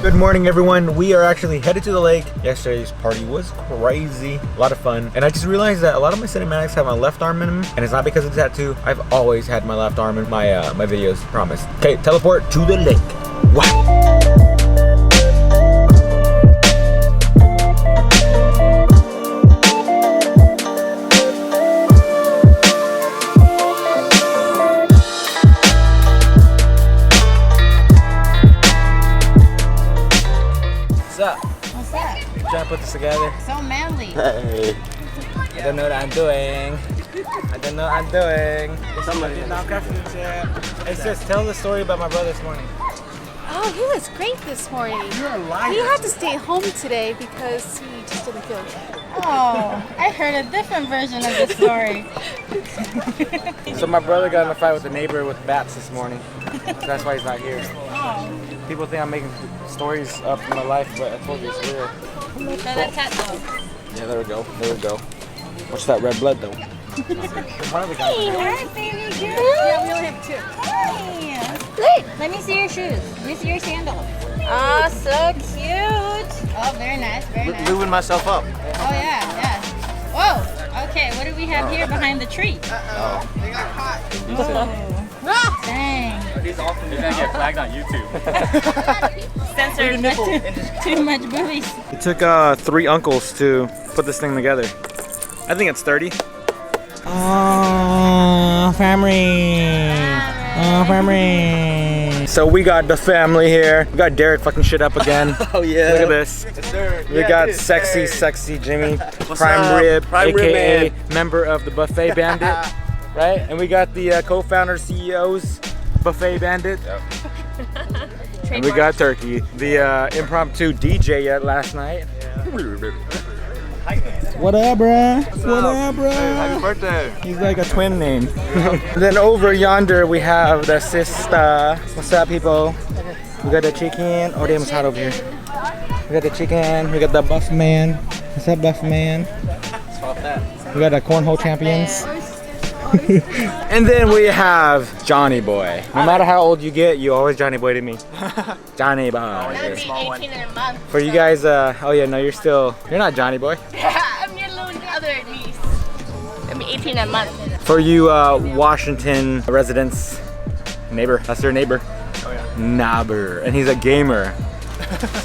Good morning, everyone. We are actually headed to the lake. Yesterday's party was crazy, a lot of fun. And I just realized that a lot of my cinematics have my left arm in them, and it's not because of the tattoo. I've always had my left arm in my my videos, promise. Okay, teleport to the lake. Wow. What's up? Trying to put this together. So manly. Hey. I don't know what I'm doing. I don't know what I'm doing. Somebody not crafting the chair. It says, tell the story about my brother this morning. Oh, he was great this morning. You're a liar. He had to stay home today because he just didn't feel good. Oh, I heard a different version of the story. So my brother got in a fight with the neighbor with bats this morning. So that's why he's not here. Oh. People think I'm making stories up in my life, but I told you it's real. No, that's cat dog. Yeah, there we go. There we go. What's that red blood though? One of the guys. Hey, hi, baby girl. Yeah, we only have two. Hi. Look, let me see your shoes. Let me see your sandals. Oh, so cute. Oh, very nice, very nice. Moving myself up. Oh, yeah, yeah. Whoa. Okay, what do we have here behind the tree? Oh. They got caught. Oh. Dang. He's gonna get flagged on YouTube. Censored. Too much boobies. It took 3 uncles to put this thing together. I think it's 30. Oh, family. Oh, family. So we got the family here. We got Derek fucking shit up again. Oh yeah. Look at this. Yes, sir. We got sexy Jimmy, Prime Rib, aka member of the Buffet Bandit, right? And we got the co-founder, CEOs, Buffet Bandit. Yep. And we got Turkey, the impromptu DJ last night. Yeah. What up, bruh? What up, bruh? Hey, happy birthday. He's like a twin name. Then over yonder we have the sister. What's up, people? We got the chicken. Oh, damn, it's hot over here. We got the chicken. We got the buff man. What's up, buff man? We got the cornhole champions. And then we have Johnny Boy. No matter how old you get, you always Johnny Boy to me. Johnny Boy. I'm 18 in a month. For you guys, oh yeah, no, you're not Johnny Boy. I'm your little other niece. I'm 18 in a month. For you Washington residents, neighbor, that's your neighbor. Oh yeah. Nabber, and he's a gamer.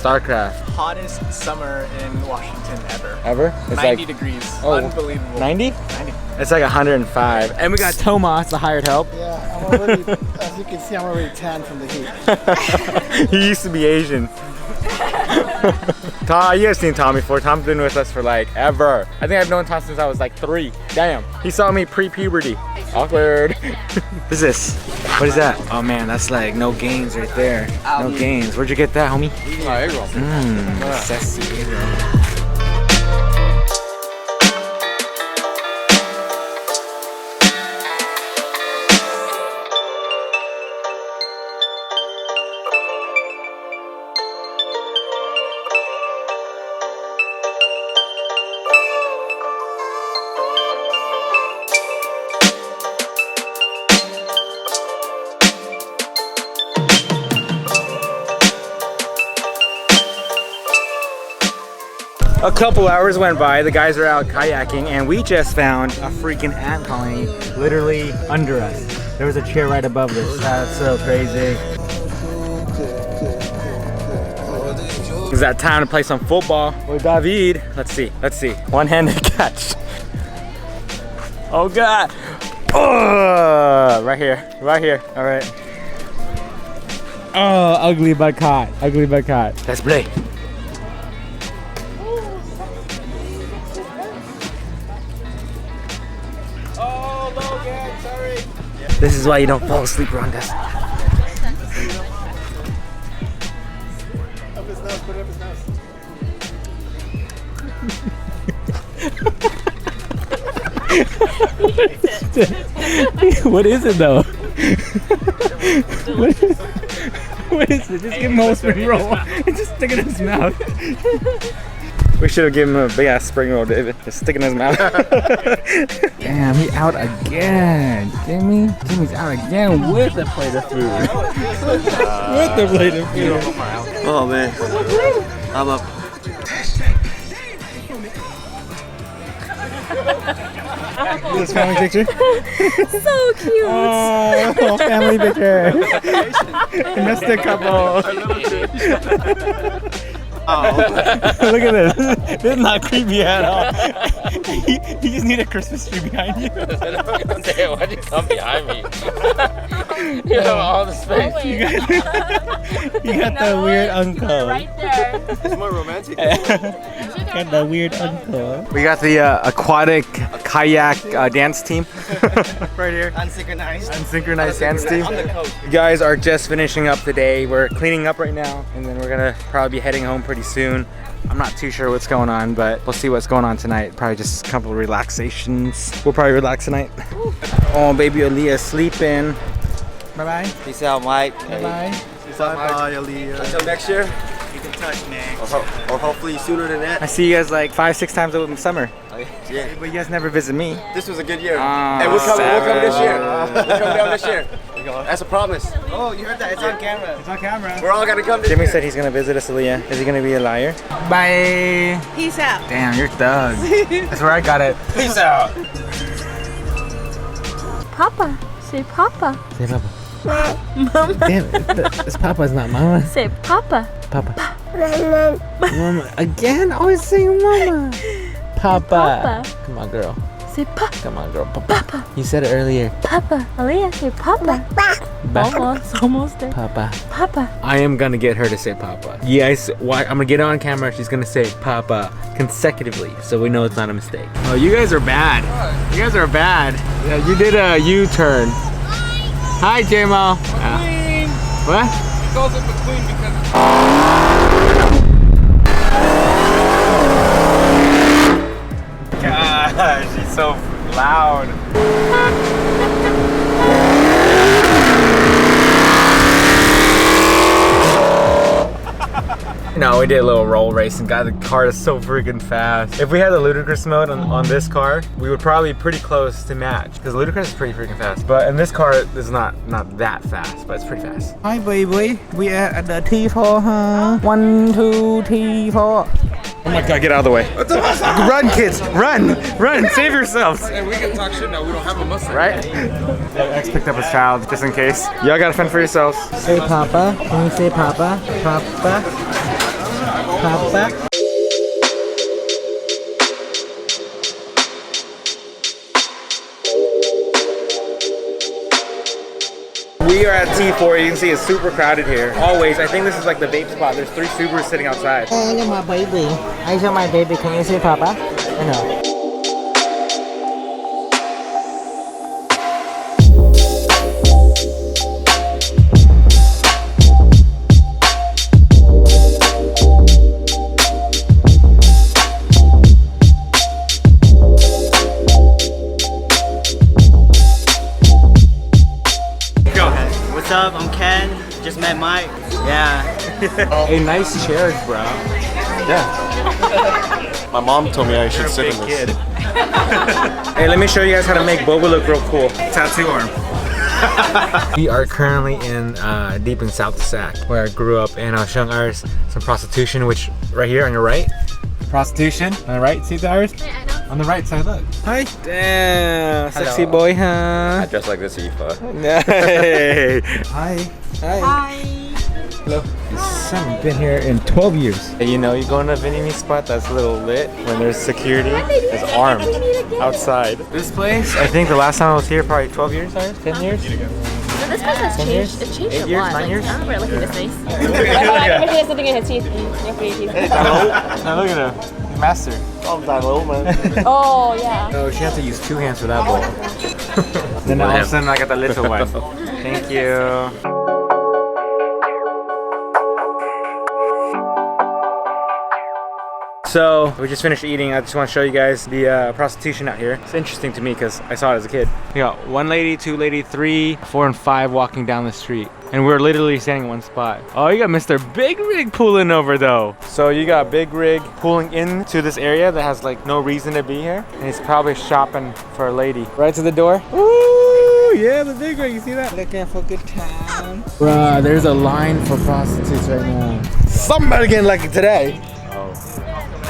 StarCraft. Hottest summer in Washington ever. Ever? It's 90 like degrees. Oh, Unbelievable. 90? 90. It's like 105. And we got Tomas, the hired help. Yeah, I'm already, as you can see, I'm already tan from the heat. He used to be Asian. Tom, you guys seen Tom before. Tom's been with us for like ever. I think I've known Tom since I was like 3. Damn. He saw me pre-puberty. Awkward. What is this? What is that? Oh man, that's like no gains right there. No gains. Where'd you get that, homie? Sassy. A couple hours went by, the guys are out kayaking, and we just found a freaking ant colony literally under us. There was a chair right above us. That's so crazy. Is that time to play some football with David? Let's see. One-handed catch. Oh God. Oh, right here. All right. Oh, ugly but caught. Let's play. This is why you don't fall asleep around us. Up his nose, put it up his nose. What is it though? What is it? Just give him a whole spring roll and just stick it in his mouth. We should have given him a big ass spring roll, David. Just stick it in his mouth. Damn, he out again. Jimmy's out again with a plate of food. With the plate of food. Oh man. I'm up. This family picture? So cute. Oh, family picture. Domestic couple. Look at this. This is not creepy at all. You just need a Christmas tree behind you. Why'd you come behind me? You have all the space. You got the weird uncle. Right there. It's more romantic. Got the weird uncle. We got the aquatic kayak dance team right here. Unsynchronized dance team. You guys are just finishing up the day. We're cleaning up right now, and then we're gonna probably be heading home pretty soon. I'm not too sure what's going on, but we'll see what's going on tonight. Probably just a couple of relaxations. We'll probably relax tonight. Oh, baby Aaliyah's sleeping. Bye-bye. Peace out, Mike. Bye-bye. Bye, Aaliyah. Until next year. You can touch next. Or hopefully sooner than that. I see you guys like 5-6 times in the summer. Yeah. But you guys never visit me. This was a good year. Ah, And we'll come this year. savage. We'll come down this year. That's a promise. Oh, you heard that? It's on camera. It's on camera. We're all gonna come this Jimmy year. said he's gonna visit us, Aaliyah. Is he gonna be a liar? Bye. Peace out. Damn, you're thug. That's where I got it. Peace out. Papa. Say Papa. Say Papa. Mama. Damn, it's Papa's not Mama. Say Papa. Papa. Mama. Again? Always saying Mama. Papa. Papa. Come on, girl. Say Papa. Come on, girl. Papa. You said it earlier. Papa. Aaliyah, say Papa. Almost there. Papa. Papa. I am gonna get her to say Papa. Yes, I'm gonna get her on camera. She's gonna say Papa consecutively, so we know it's not a mistake. Oh, you guys are bad. You guys are bad. Yeah, you did a U-turn. Hi, J-Mo. What? He calls it McQueen because God, she's so loud. No, we did a little roll racing. God, the car is so freaking fast. If we had the ludicrous mode on this car, we would probably be pretty close to match because ludicrous is pretty freaking fast. But in this car, it's not that fast, but it's pretty fast. Hi, baby. We are at the T4, huh? 1, 2, T4. Oh my God, get out of the way. Run, kids, run, save yourselves. hey, we can talk shit now. We don't have a Mustang. Right? X picked up his child just in case. Y'all gotta fend for yourselves. Say Papa. Can you say Papa? Papa. Papa. We are at T4. You can see it's super crowded here. Always. I think this is like the vape spot. There's 3 Subarus sitting outside. Oh, you're my baby. I saw my baby. Can you say Papa? I know. What's up? I'm Ken. Just met Mike. Yeah. Hey, nice chairs, bro. Yeah. My mom told me I should sit in this. Hey, let me show you guys how to make Boba look real cool. Tattoo arm. We are currently in deep in South Sac, where I grew up, and I was showing Iris some prostitution, which right here on your right. Prostitution on the right. See the Iris? On the right side, look. Hi. Damn, sexy boy, huh? I dress like this for you, fuck. Hey. Hi. Hi. Hello. I haven't been here in 12 years. You know, you go in a Vietnamese spot that's a little lit when there's security. It's armed outside. This place, I think the last time I was here, probably 12 years, 10 years? No, this place has 10 changed. years? It's changed 8 a years? lot. 9 years? I don't remember looking at his face. Look He has something in his teeth. Yeah, for your teeth. Now look at him. Master. Oh, yeah. Oh, she has to use 2 hands for that bowl. Then all of a sudden I got the little one. Thank you. So we just finished eating. I just want to show you guys the prostitution out here. It's interesting to me because I saw it as a kid. We got 1 lady, 2 lady, 3, 4, and 5 walking down the street. and we're literally standing in one spot. Oh, you got Mr. Big Rig pulling over though. So you got Big Rig pulling into this area that has like no reason to be here, and he's probably shopping for a lady. Right to the door. Ooh, yeah, the Big Rig. You see that? Looking for good time. Bruh, there's a line for prostitutes right now. Somebody getting lucky today. Oh,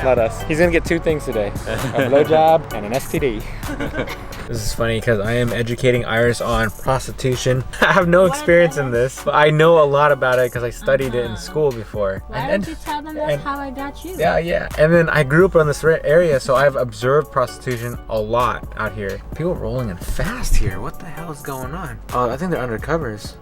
not us. He's gonna get 2 things today: a blowjob and an STD. This is funny because I am educating Iris on prostitution. I have no experience in this, but I know a lot about it because I studied it in school before. Why don't you tell them that's how I got you? Yeah. And then I grew up in this area, so I've observed prostitution a lot out here. People rolling in fast here. What the hell is going on? Oh, I think they're undercovers.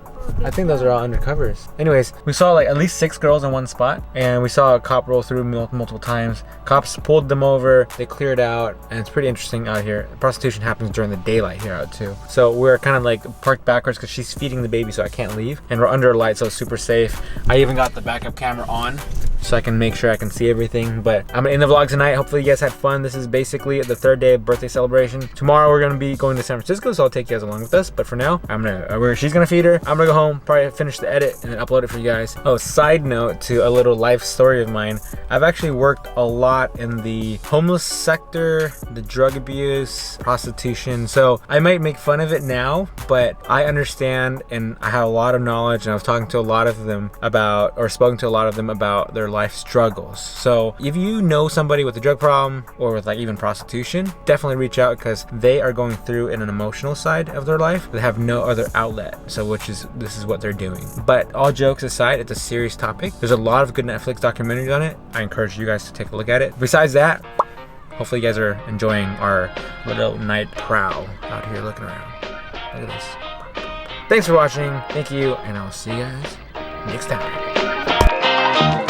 I think those are all undercovers. Anyways, we saw like at least 6 girls in one spot, and we saw a cop roll through multiple times. Cops pulled them over, they cleared out, and it's pretty interesting out here. Prostitution happens during the daylight here out too. So we're kind of like parked backwards because she's feeding the baby, so I can't leave. And we're under a light, so it's super safe. I even got the backup camera on so I can make sure I can see everything. But I'm gonna end the vlog tonight. Hopefully you guys had fun. This is basically the 3rd day of birthday celebration. Tomorrow we're gonna be going to San Francisco, so I'll take you guys along with us. But for now, she's gonna feed her. I'm gonna go home, probably finish the edit, and then upload it for you guys. Oh, side note to a little life story of mine. I've actually worked a lot in the homeless sector, the drug abuse, prostitution. So I might make fun of it now, but I understand and I have a lot of knowledge, and I've talked to a lot of them about, or spoken to a lot of them about their life struggles. So if you know somebody with a drug problem or with like even prostitution, definitely reach out because they are going through an emotional side of their life. They have no other outlet. So this is what they're doing. But all jokes aside, it's a serious topic. There's a lot of good Netflix documentaries on it. I encourage you guys to take a look at it. Besides that, hopefully you guys are enjoying our little night prowl out here looking around. Look at this. Thanks for watching. Thank you, and I'll see you guys next time.